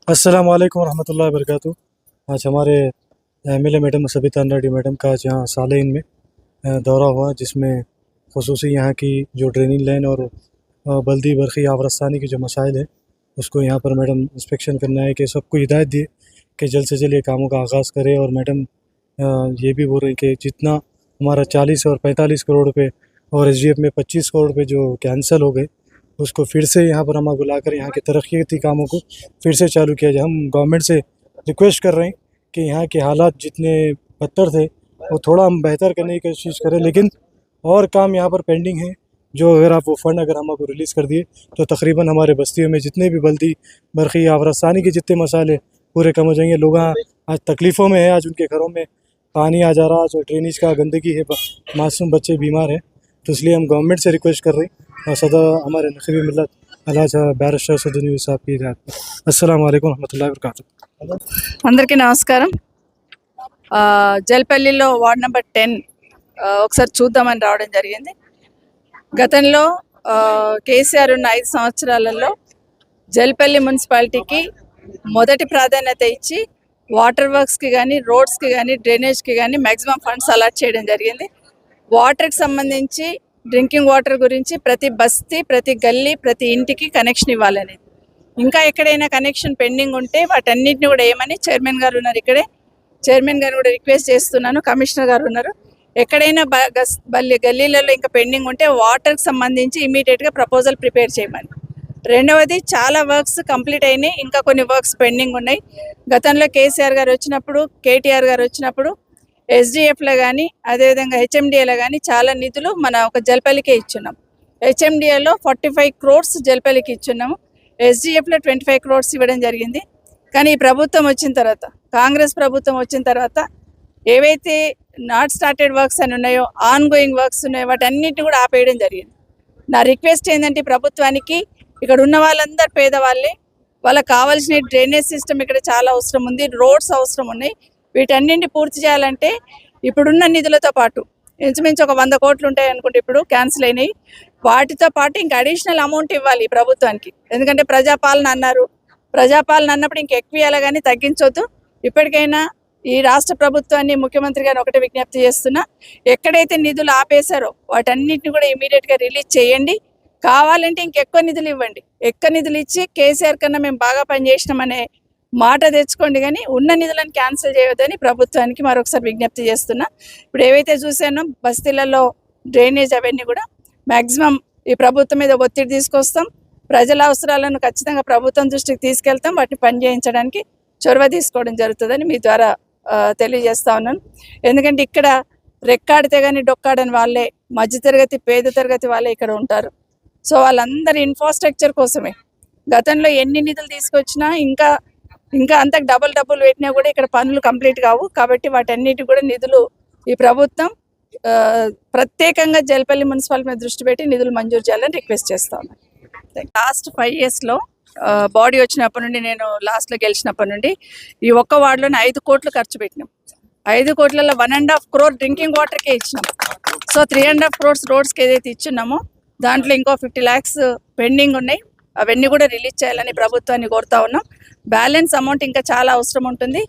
अस्सलाम वालेकुम रहमतुल्लाहि व बरकातुहू। आज हमारे MLA madam Sabita Reddy madam का आज यहाँ सालेन में दौरा हुआ, जिसमें ख़ुसूसी यहाँ की जो ड्रेनिंग लाइन और बल्दी बरखी आबरस्तानी की जो मसाइल है उसको यहाँ पर मैडम इंस्पेक्शन करना है कि सबको हिदायत दी कि जल्द से जल्द ये कामों का आगाज़ करे। और मैडम ये भी बोल रही कि जितना हमारा 40 और 45 करोड़ रुपये और एसडीएफ में 25 करोड़ रुपये जो कैंसिल हो गए उसको फिर से यहाँ पर हम बुलाकर यहाँ के तरक्याती कामों को फिर से चालू किया जाए। हम गवर्नमेंट से रिक्वेस्ट कर रहे हैं कि यहाँ के हालात जितने बदतर थे वो थोड़ा हम बेहतर करने की कोशिश करें, लेकिन और काम यहाँ पर पेंडिंग है जो अगर आप वो फ़ंड अगर हम आपको रिलीज़ कर दिए तो तकरीबन हमारे बस्तियों में जितने भी बल्दी बरखी आबरस्तानी के जितने मसाले पूरे कम हो जाएंगे। लोग आज तकलीफ़ों में है, आज उनके घरों में पानी आ जा रहा, जो ड्रेनेज का गंदगी है, मासूम बच्चे बीमार हैं। तो इसलिए हम गवर्नमेंट से रिक्वेस्ट कर रहे हैं और सदा हमारे नक़ीब मिल्लत अल्लाह बैरिस्टर सदुनी साहब की हिदायत पर। अस्सलाम वालेकुम रहमतुल्लाहि व बरकातुहू। అందరికీ నమస్కారం। జల్పల్లిలో వార్డ్ నెంబర్ 10 ఒకసారి చూద్దామని రావడం జరిగింది. గతంలో కేసీఆర్ ఉన్న 5 సంవత్సరాలలో జల్పల్లి మున్సిపాలిటీకి మొదటి ప్రాధాన్యత ఇచ్చి వాటర్ వర్క్స్కి కానీ, రోడ్స్కి కానీ, డ్రైనేజ్కి కానీ మ్యాక్సిమం ఫండ్స్ అలాట్ చేయడం జరిగింది. వాటర్కి సంబంధించి డ్రింకింగ్ వాటర్ గురించి ప్రతి బస్తీ, ప్రతి గల్లీ, ప్రతి ఇంటికి కనెక్షన్ ఇవ్వాలనేది. ఇంకా ఎక్కడైనా కనెక్షన్ పెండింగ్ ఉంటే వాటన్నిటిని కూడా ఏమని చైర్మన్ గారు ఉన్నారు, ఇక్కడే చైర్మన్ గారు కూడా రిక్వెస్ట్ చేస్తున్నాను, కమిషనర్ గారు ఉన్నారు, ఎక్కడైనా గల్లీలలో ఇంకా పెండింగ్ ఉంటే వాటర్కి సంబంధించి ఇమీడియట్గా ప్రపోజల్ ప్రిపేర్ చేయమని. రెండవది, చాలా వర్క్స్ కంప్లీట్ అయినాయి, ఇంకా కొన్ని వర్క్స్ పెండింగ్ ఉన్నాయి. గతంలో కేసీఆర్ గారు వచ్చినప్పుడు, కేటీఆర్ గారు వచ్చినప్పుడు ఎస్డిఎఫ్లో కానీ అదేవిధంగా హెచ్ఎండిఏలో కానీ చాలా నిధులు మన ఒక జల్పల్లికే ఇచ్చున్నాం. హెచ్ఎండిఏలో 45 crores జల్పల్లికి ఇచ్చున్నాము, ఎస్డిఎఫ్లో 25 crores ఇవ్వడం జరిగింది. కానీ ఈ ప్రభుత్వం వచ్చిన తర్వాత, కాంగ్రెస్ ప్రభుత్వం వచ్చిన తర్వాత ఏవైతే నాట్ స్టార్టెడ్ వర్క్స్ అని ఉన్నాయో, ఆన్ గోయింగ్ వర్క్స్ ఉన్నాయో వాటన్నిటిని కూడా ఆపేయడం జరిగింది. నా రిక్వెస్ట్ ఏంటంటే ప్రభుత్వానికి, ఇక్కడ ఉన్న వాళ్ళందరూ పేదవాళ్ళే, వాళ్ళకి కావాల్సిన డ్రైనేజ్ సిస్టమ్ ఇక్కడ చాలా అవసరం ఉంది, రోడ్స్ అవసరం ఉన్నాయి. వీటన్నింటిని పూర్తి చేయాలంటే ఇప్పుడున్న నిధులతో పాటు ఇంచుమించు ఒక 100 కోట్లు ఉంటాయి అనుకుంటే ఇప్పుడు క్యాన్సిల్ అయినాయి. వాటితో పాటు ఇంకా అడిషనల్ అమౌంట్ ఇవ్వాలి ప్రభుత్వానికి. ఎందుకంటే ప్రజాపాలన అన్నారు, ప్రజాపాలన అన్నప్పుడు ఇంక ఎక్కువ ఇవ్వాలి కానీ తగ్గించొద్దు. ఇప్పటికైనా ఈ రాష్ట్ర ప్రభుత్వాన్ని, ముఖ్యమంత్రి గారిని ఒకటే విజ్ఞప్తి చేస్తున్నా, ఎక్కడైతే నిధులు ఆపేశారో వాటన్నిటిని కూడా ఇమీడియట్గా రిలీజ్ చేయండి. కావాలంటే ఇంకెక్కువ నిధులు ఇవ్వండి. ఎక్కువ నిధులు ఇచ్చి కేసీఆర్ కన్నా మేము బాగా పనిచేసినామనే మాట తెచ్చుకోండి, కానీ ఉన్న నిధులను క్యాన్సిల్ చేయొద్దని ప్రభుత్వానికి మరొకసారి విజ్ఞప్తి చేస్తున్నా. ఇప్పుడు ఏవైతే చూసానో బస్తీలలో డ్రైనేజ్ అవన్నీ కూడా మ్యాక్సిమం ఈ ప్రభుత్వం మీద ఒత్తిడి తీసుకొస్తాం, ప్రజల అవసరాలను ఖచ్చితంగా ప్రభుత్వం దృష్టికి తీసుకెళ్తాం, వాటిని పనిచేయించడానికి చొరవ తీసుకోవడం జరుగుతుందని మీ ద్వారా తెలియజేస్తా ఉన్నాను. ఎందుకంటే ఇక్కడ రెక్కాడితే కానీ డొక్కాడని వాళ్ళే, మధ్యతరగతి పేద తరగతి వాళ్ళే ఇక్కడ ఉంటారు. సో వాళ్ళందరి ఇన్ఫ్రాస్ట్రక్చర్ కోసమే గతంలో ఎన్ని నిధులు తీసుకొచ్చినా ఇంకా అంతకు డబుల్ పెట్టినా కూడా ఇక్కడ పనులు కంప్లీట్ కావు. కాబట్టి వాటన్నిటి కూడా నిధులు ఈ ప్రభుత్వం ప్రత్యేకంగా జల్పల్లి మున్సిపాలిటీ మీద దృష్టి పెట్టి నిధులు మంజూరు చేయాలని రిక్వెస్ట్ చేస్తా ఉన్నాను. లాస్ట్ 5 yearsలో బాడీ వచ్చినప్పటి నుండి, నేను లాస్ట్లో గెలిచినప్పటి నుండి ఈ ఒక్క వార్డులోనే 5 కోట్లు ఖర్చు పెట్టినాం. 5 కోట్లలో 1.5 crore డ్రింకింగ్ వాటర్కే ఇచ్చినాం. సో 3.5 crores రోడ్స్కి ఏదైతే ఇచ్చున్నామో దాంట్లో ఇంకో 50 lakhs పెండింగ్ ఉన్నాయి. అవన్నీ కూడా రిలీజ్ చేయాలని ప్రభుత్వాన్ని కోరుతా ఉన్నాం. బ్యాలెన్స్ అమౌంట్ ఇంకా చాలా అవసరం ఉంటుంది.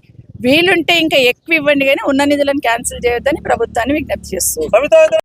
వీలుంటే ఇంకా ఎక్కువ ఇవ్వండి, కానీ ఉన్న నిధులను క్యాన్సిల్ చేయొద్దని ప్రభుత్వాన్ని విజ్ఞప్తి చేస్తున్నాం.